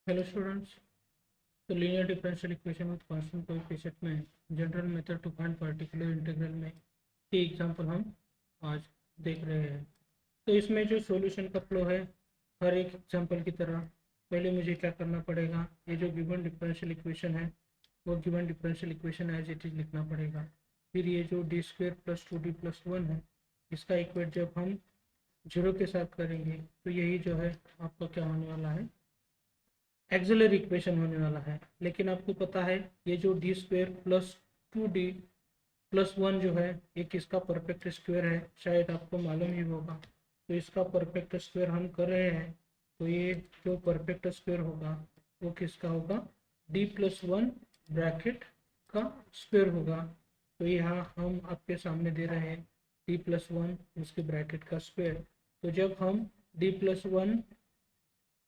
Hello students. तो linear differential equation with constant coefficient में general method to find particular integral में ये example हम आज देख रहे हैं। तो इसमें जो सॉल्यूशन का फ्लो है, हर एक एग्जांपल की तरह पहले मुझे क्या करना पड़ेगा, ये जो गिवन डिफरेंशियल इक्वेशन है वो given differential equation as it is लिखना पड़ेगा। फिर ये जो डी स्क्वेयर प्लस 2d+1 है, इसका इक्वेट जब हम जीरो के साथ करेंगे तो यही जो है आपका क्या होने वाला है, एक्सिलरी इक्वेशन होने वाला है। लेकिन आपको पता है ये जो डी स्क्वेयर प्लस 2d+1 जो है ये किसका परफेक्ट स्क्वायर है, शायद आपको मालूम ही होगा। तो इसका परफेक्ट स्क्वायर हम कर रहे हैं, तो ये जो परफेक्ट स्क्वायर होगा वो किसका होगा, d+1 ब्रैकेट का स्क्वायर होगा। तो यहाँ हम आपके सामने दे रहे हैं d+1 उसके ब्रैकेट का स्क्वायर। तो जब हम d+1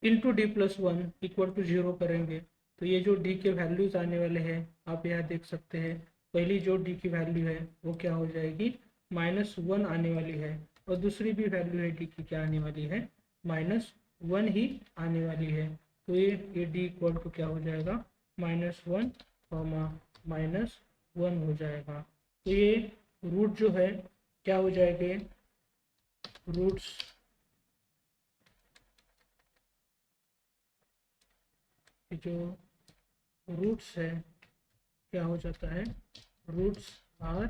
into d+1 equal to 0 करेंगे तो ये जो d के वैल्यूज आने वाले हैं आप यहाँ देख सकते हैं। पहली जो d की वैल्यू है वो क्या हो जाएगी, -1 आने वाली है, और दूसरी भी वैल्यू है d की क्या आने वाली है, -1 ही आने वाली है। तो ये d इक्वल टू क्या हो जाएगा, -1 -1 हो जाएगा। तो ये रूट जो है क्या हो जाएंगे, रूट्स जो रूट्स है क्या हो जाता है, roots are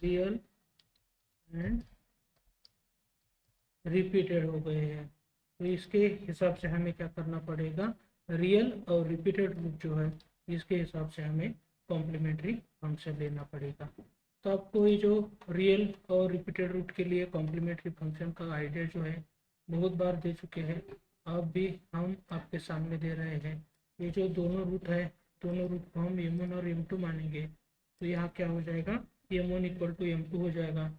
real and repeated हो गए हैं। तो इसके हिसाब से हमें क्या करना पड़ेगा, रियल और रिपीटेड रूट जो है इसके हिसाब से हमें कॉम्प्लीमेंट्री फंक्शन लेना पड़ेगा। तो आपको ये जो रियल और रिपीटेड रूट के लिए कॉम्प्लीमेंट्री फंक्शन का आइडिया जो है बहुत बार दे चुके हैं, अब भी हम आपके सामने दे रहे हैं। ये जो दोनों रूट है, दोनों रूट को हम m1 और m2 मानेंगे। तो यहाँ क्या हो जाएगा, m1 इक्वल टू m2 हो जाएगा।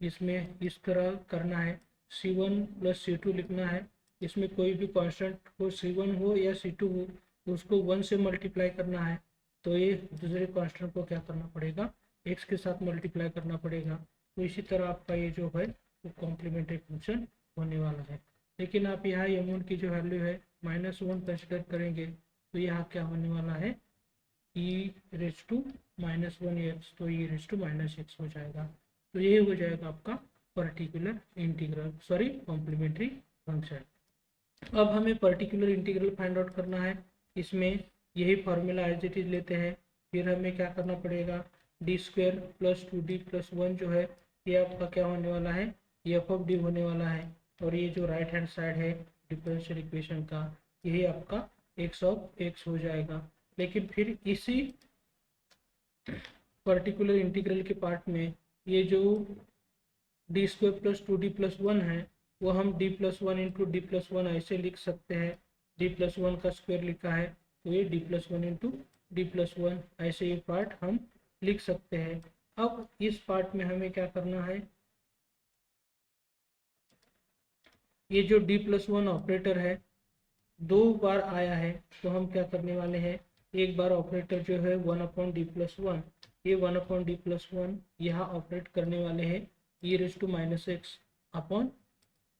इसमें इस तरह करना है, c1 प्लस c2 लिखना है। इसमें कोई भी कांस्टेंट हो, c1 हो या c2 हो, उसको 1 से मल्टीप्लाई करना है। तो ये दूसरे कांस्टेंट को क्या करना पड़ेगा, x के साथ मल्टीप्लाई करना पड़ेगा। तो इसी तरह आपका ये जो है वो कॉम्प्लीमेंट्री फंक्शन होने वाला है। लेकिन आप यहाँ m1 की जो वैल्यू है -1 कंसिडर करेंगे तो यहाँ क्या होने वाला है, e⁻−1x, तो e⁻−x हो जाएगा। तो ये हो जाएगा आपका particular integral, sorry complementary function. अब हमें पर्टिकुलर इंटीग्रल फाइंड आउट करना है। इसमें यही फार्मूला एज इट इज लेते हैं। फिर हमें क्या करना पड़ेगा, डी स्क्वेयर प्लस 2d+1 जो है ये आपका क्या होने वाला है, ये f(d) होने वाला है। और ये जो राइट हैंड साइड है डिफरेंशियल इक्वेशन का, यही आपका x(x) हो जाएगा। लेकिन फिर इसी पर्टिकुलर इंटीग्रल के पार्ट में ये जो डी स्क्वेयर प्लस 2d+1 है वो हम d+1 इंटू d+1 ऐसे लिख सकते हैं। d+1 का स्क्वायर लिखा है तो ये d+1 इंटू d+1 ऐसे ये पार्ट हम लिख सकते हैं। अब इस पार्ट में हमें क्या करना है, ये जो d+1 ऑपरेटर है दो बार आया है, तो हम क्या करने वाले हैं, एक बार ऑपरेटर जो है 1/d+1, ये 1/d+1 यहाँ ऑपरेट करने वाले हैं e⁻x अपॉन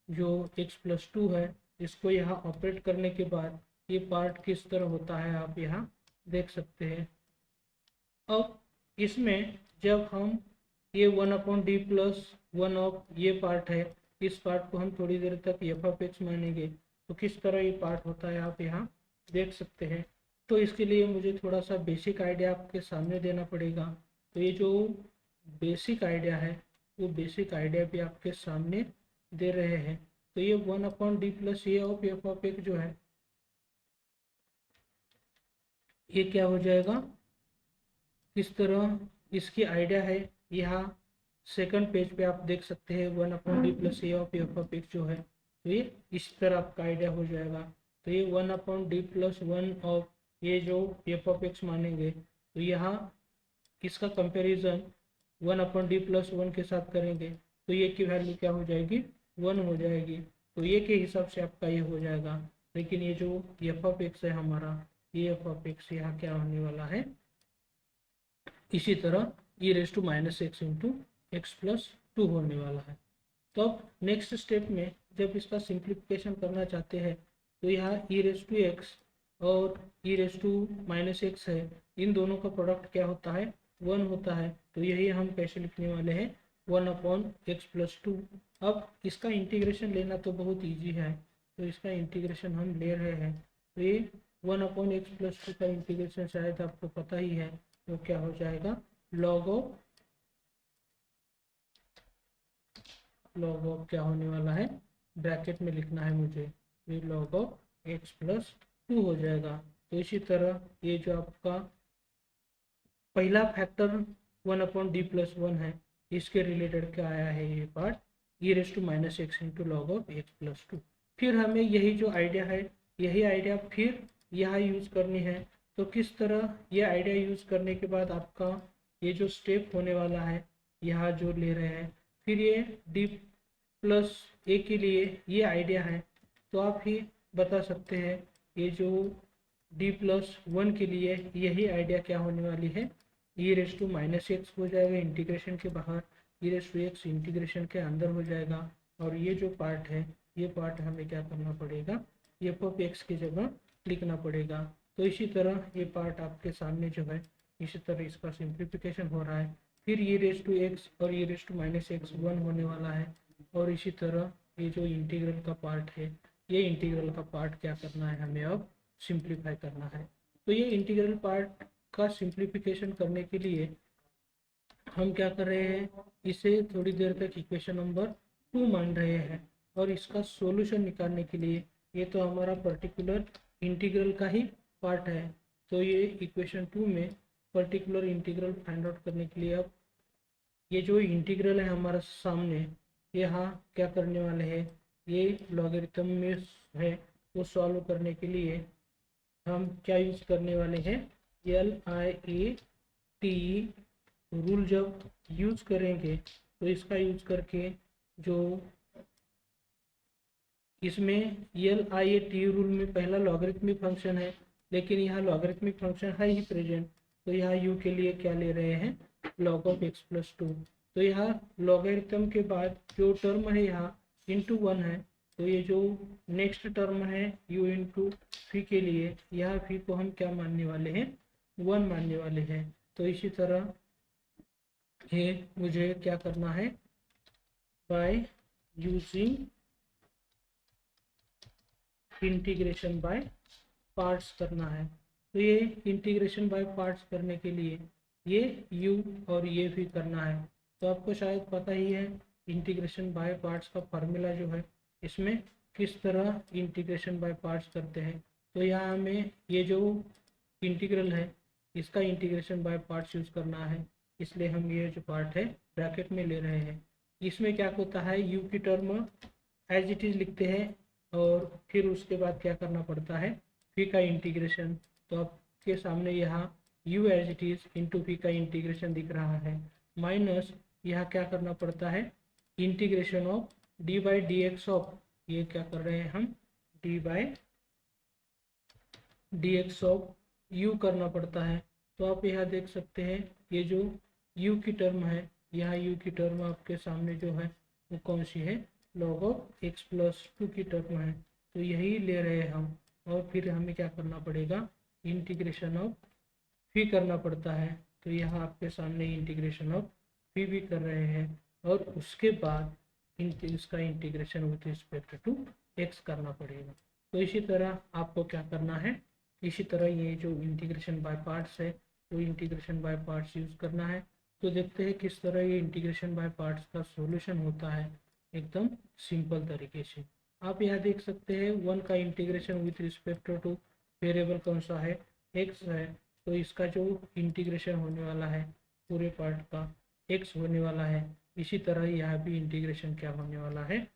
जो x+2 है, इसको यहाँ ऑपरेट करने के बाद ये पार्ट किस तरह होता है आप यहाँ देख सकते हैं। अब इसमें जब हम ये 1/d+1 ऑफ ये पार्ट है, इस पार्ट को हम थोड़ी देर तक f(x) मानेंगे तो किस तरह ये पार्ट होता है आप यहाँ देख सकते हैं। तो इसके लिए मुझे थोड़ा सा बेसिक आइडिया आपके सामने देना पड़ेगा। तो ये जो बेसिक आइडिया है वो बेसिक आइडिया भी आपके सामने दे रहे हैं। तो ये 1/d+ ऑफ f(x) जो है ये क्या हो जाएगा, किस तरह इसकी आइडिया है यहाँ सेकंड पेज पे आप देख सकते हैं 1/d+ ऑफ f(x) जो है, तो ये इस तरह आपका आइडिया हो जाएगा। तो ये 1/d+1 ऑफ ये जो f(x) मानेंगे तो यहाँ इसका कंपैरिजन 1/d+1 के साथ करेंगे तो ये की वैल्यू क्या हो जाएगी, 1 हो जाएगी। तो ये के हिसाब से आपका ये हो जाएगा। लेकिन ये जो f(x) है हमारा, ये f(x) यहाँ क्या होने वाला है, इसी तरह e⁻x इंटू x+2 होने वाला है। तो अब नेक्स्ट स्टेप में जब इसका सिंप्लीफिकेशन करना चाहते हैं तो यहाँ e⁻x और ई रेस टू माइनस एक्स है, इन दोनों का प्रोडक्ट क्या होता है, 1 होता है। तो यही हम कैसे लिखने वाले हैं, 1/x+2। अब इसका इंटीग्रेशन लेना तो बहुत ईजी है, तो इसका इंटीग्रेशन हम ले रहे हैं। तो ये 1/x+2 का इंटीग्रेशन शायद आपको पता ही है, तो क्या हो जाएगा, लॉग ऑफ क्या होने वाला है, ब्रैकेट में लिखना है मुझे, ये log ऑफ x+2 हो जाएगा। तो इसी तरह ये जो आपका पहला फैक्टर 1/d+1 है, इसके रिलेटेड क्या आया है ये part, e⁻x into log of x+2। फिर हमें यही जो आइडिया है, यही आइडिया फिर यहाँ यूज करनी है। तो किस तरह ये आइडिया यूज करने के बाद आपका ये जो स्टेप होने वाला है, यहाँ जो ले रहे हैं, फिर ये d+a के लिए ये आइडिया है। तो आप ही बता सकते हैं ये जो d+1 के लिए यही आइडिया क्या होने वाली है, e⁻x हो जाएगा इंटीग्रेशन के बाहर, e⁻x इंटीग्रेशन के अंदर हो जाएगा। और ये जो पार्ट है, ये पार्ट हमें क्या करना पड़ेगा, f(x) की जगह लिखना पड़ेगा। तो इसी तरह ये पार्ट आपके सामने जो है, इसी तरह इसका सिंप्लीफिकेशन हो रहा है। फिर e⁻x और e⁻x 1 होने वाला है। और इसी तरह ये जो इंटीग्रल का पार्ट है, ये इंटीग्रल का पार्ट क्या करना है, हमें अब सिंप्लीफाई करना है। तो ये इंटीग्रल पार्ट का सिंप्लीफिकेशन करने के लिए हम क्या कर रहे हैं, इसे थोड़ी देर तक इक्वेशन नंबर 2 मान रहे हैं। और इसका सॉल्यूशन निकालने के लिए, ये तो हमारा पर्टिकुलर इंटीग्रल का ही पार्ट है, तो ये इक्वेशन 2 में पर्टिकुलर इंटीग्रल फाइंड आउट करने के लिए अब ये जो इंटीग्रल है हमारे सामने, यहाँ क्या करने वाले हैं, ये लॉगरिथम में है, वो सॉल्व करने के लिए हम क्या यूज करने वाले हैं, LIAT रूल जब यूज करेंगे, तो इसका यूज करके जो इसमें LIAT रूल में पहला लॉगरिथमिक फंक्शन है, लेकिन यहाँ लॉगरिथमिक फंक्शन है ही प्रेजेंट, तो यहाँ u के लिए क्या ले रहे हैं, log ऑफ x+2। तो यहाँ लॉगरिथम के बाद जो टर्म है यहाँ इंटू 1 है, तो ये जो नेक्स्ट टर्म है u इंटू फी के लिए, यह फी को हम क्या मानने वाले हैं, 1 मानने वाले हैं। तो इसी तरह ये मुझे क्या करना है, by using integration by parts करना है। तो ये इंटीग्रेशन बाय पार्ट्स करने के लिए ये u और ये भी करना है। तो आपको शायद पता ही है इंटीग्रेशन बाय पार्ट्स का फार्मूला जो है, इसमें किस तरह इंटीग्रेशन बाय पार्ट्स करते हैं। तो यहाँ हमें ये जो इंटीग्रल है, इसका इंटीग्रेशन बाय पार्ट्स यूज़ करना है, इसलिए हम ये जो पार्ट है ब्रैकेट में ले रहे हैं। इसमें क्या होता है, u की टर्म एज इट इज़ लिखते हैं, और फिर उसके बाद क्या करना पड़ता है, फी का इंटीग्रेशन। तो आपके सामने यहाँ u as it is into phi का इंटीग्रेशन दिख रहा है, माइनस यहाँ क्या करना पड़ता है, इंटीग्रेशन ऑफ d/dx ऑफ, ये क्या कर रहे हैं हम, d/dx ऑफ u करना पड़ता है। तो आप यहाँ देख सकते हैं ये जो u की टर्म है, यहाँ u की टर्म आपके सामने जो है वो कौन सी है, log ऑफ x+2 की टर्म है, तो यही ले रहे हैं हम। और फिर हमें क्या करना पड़ेगा, इंटीग्रेशन ऑफ फी करना पड़ता है। तो यहाँ आपके सामने इंटीग्रेशन ऑफ फी भी कर रहे हैं, और उसके बाद इसका integration with respect to x करना पड़ेगा। तो इसी तरह आपको क्या करना है, इसी तरह ये जो इंटीग्रेशन बाय पार्ट्स है, वो इंटीग्रेशन बाय पार्ट्स यूज़ करना है। तो देखते हैं किस तरह ये इंटीग्रेशन बाय पार्ट्स का सॉल्यूशन होता है, एकदम सिंपल तरीके से। आप यहाँ देख सकते हैं 1 का integration with respect two variable कौन सा है, x है, तो इसका जो इंटीग्रेशन होने वाला है पूरे पार्ट का x होने वाला है। इसी तरह यहाँ भी इंटीग्रेशन क्या होने वाला है,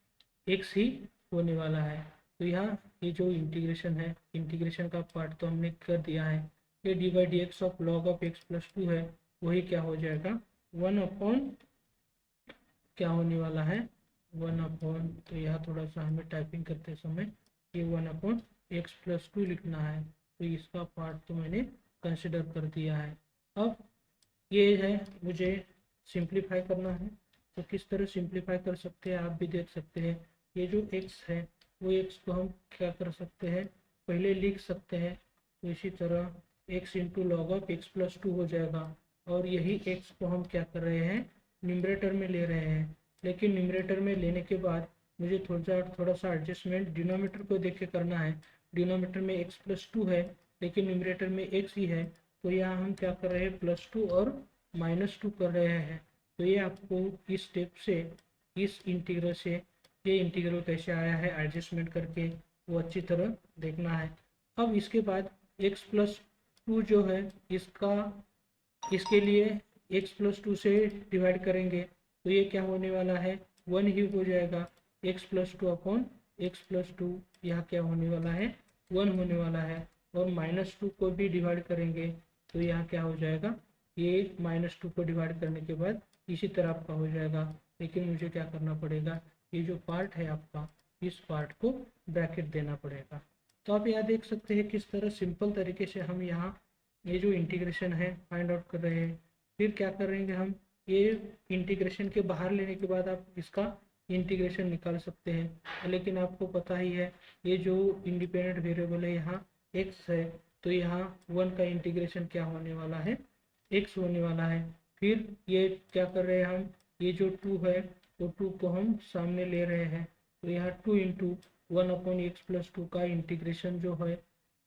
x ही होने वाला है। तो यहाँ ये जो इंटीग्रेशन है, इंटीग्रेशन का पार्ट तो हमने कर दिया है, ये d/dx of log of x+2 है, वही क्या हो जाएगा, 1 अपॉन क्या होने वाला है, 1 अपॉन, तो यहाँ थोड़ा सा हमें टाइपिंग करते समय ये 1/x+2 लिखना है, तो इसका पार्ट तो मैंने कंसिडर कर दिया है। अब ये है मुझे सिंप्लीफाई करना है, तो किस तरह सिंप्लीफाई कर सकते हैं आप भी देख सकते हैं। ये जो x है वो x को हम क्या कर सकते हैं, पहले लिख सकते हैं तो इसी तरह x into log of x plus 2 हो जाएगा। और यही x को हम क्या कर रहे हैं, न्यूमरेटर में ले रहे हैं। लेकिन न्यूमरेटर में लेने के बाद मुझे थोड़ा सा एडजस्टमेंट डिनोमीटर को देख के करना है। डिनोमीटर में x प्लस 2 है लेकिन न्यूमरेटर में x ही है, तो यहाँ हम क्या कर रहे हैं, प्लस 2 और माइनस 2 कर रहे हैं। तो ये आपको इस स्टेप से, इस इंटीग्रल से ये इंटीग्रल कैसे आया है एडजस्टमेंट करके, वो अच्छी तरह देखना है। अब इसके बाद x प्लस 2 जो है इसके लिए x प्लस 2 से डिवाइड करेंगे तो ये क्या होने वाला है, 1 ही हो जाएगा। x plus 2 upon x plus 2 यहाँ क्या होने वाला है, 1 होने वाला है। और माइनस 2 को भी डिवाइड करेंगे तो यहाँ क्या हो जाएगा, ये माइनस 2 को डिवाइड करने के बाद इसी तरह आपका हो जाएगा। लेकिन मुझे क्या करना पड़ेगा, ये जो पार्ट है आपका, इस पार्ट को ब्रैकेट देना पड़ेगा। तो आप यहाँ देख सकते हैं किस तरह सिंपल तरीके से हम यहाँ ये जो इंटीग्रेशन है फाइंड आउट कर रहे हैं। फिर क्या करेंगे हम, ये इंटीग्रेशन के बाहर लेने के बाद आप इसका इंटीग्रेशन निकाल सकते हैं। लेकिन आपको पता ही है ये जो इंडिपेंडेंट वेरिएबल है यहाँ x है, तो यहाँ 1 का इंटीग्रेशन क्या होने वाला है, x होने वाला है। फिर ये क्या कर रहे हैं हम, ये जो 2 है तो 2 को हम सामने ले रहे हैं, तो यहाँ 2 इंटू 1 अपॉन एक्स प्लस 2 का इंटीग्रेशन जो है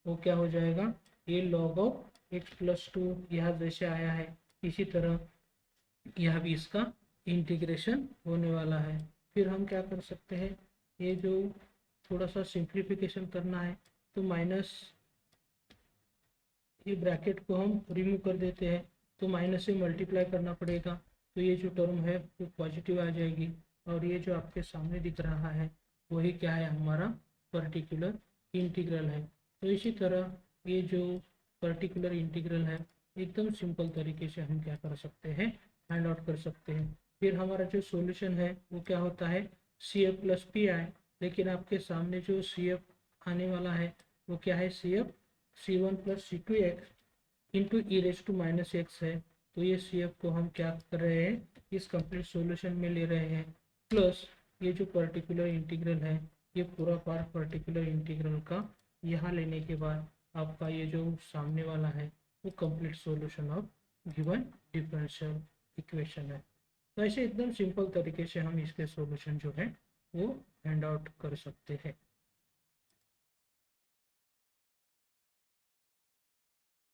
वो क्या हो जाएगा, ये लॉग ऑफ x प्लस 2 यहाँ जैसे आया है इसी तरह यह भी इसका इंटीग्रेशन होने वाला है। फिर हम क्या कर सकते हैं, ये जो थोड़ा सा सिंप्लीफिकेशन करना है तो माइनस, ये ब्रैकेट को हम रिमूव कर देते हैं तो माइनस से मल्टीप्लाई करना पड़ेगा, तो ये जो टर्म है वो पॉजिटिव आ जाएगी। और ये जो आपके सामने दिख रहा है वही क्या है, हमारा पर्टिकुलर इंटीग्रल है। तो इसी तरह ये जो पर्टिकुलर इंटीग्रल है एकदम सिंपल तरीके से हम क्या कर सकते हैं, फाइंड आउट कर सकते हैं। फिर हमारा जो सॉल्यूशन है वो क्या होता है, C F plus P I. लेकिन आपके सामने जो सी एफ आने वाला है वो क्या है, C F C one plus C two x into e raise to minus x है। तो ये सी एफ को हम क्या कर रहे हैं, इस कंप्लीट सॉल्यूशन में ले रहे हैं। प्लस ये जो पर्टिकुलर इंटीग्रल है, ये पूरा पार्ट पर्टिकुलर इंटीग्रल का यहाँ लेने के बाद आपका ये जो सामने वाला है वो complete solution of given differential equation है। तो ऐसे एकदम सिंपल तरीके से हम इसके सॉल्यूशन जो है वो हैंड आउट कर सकते हैं।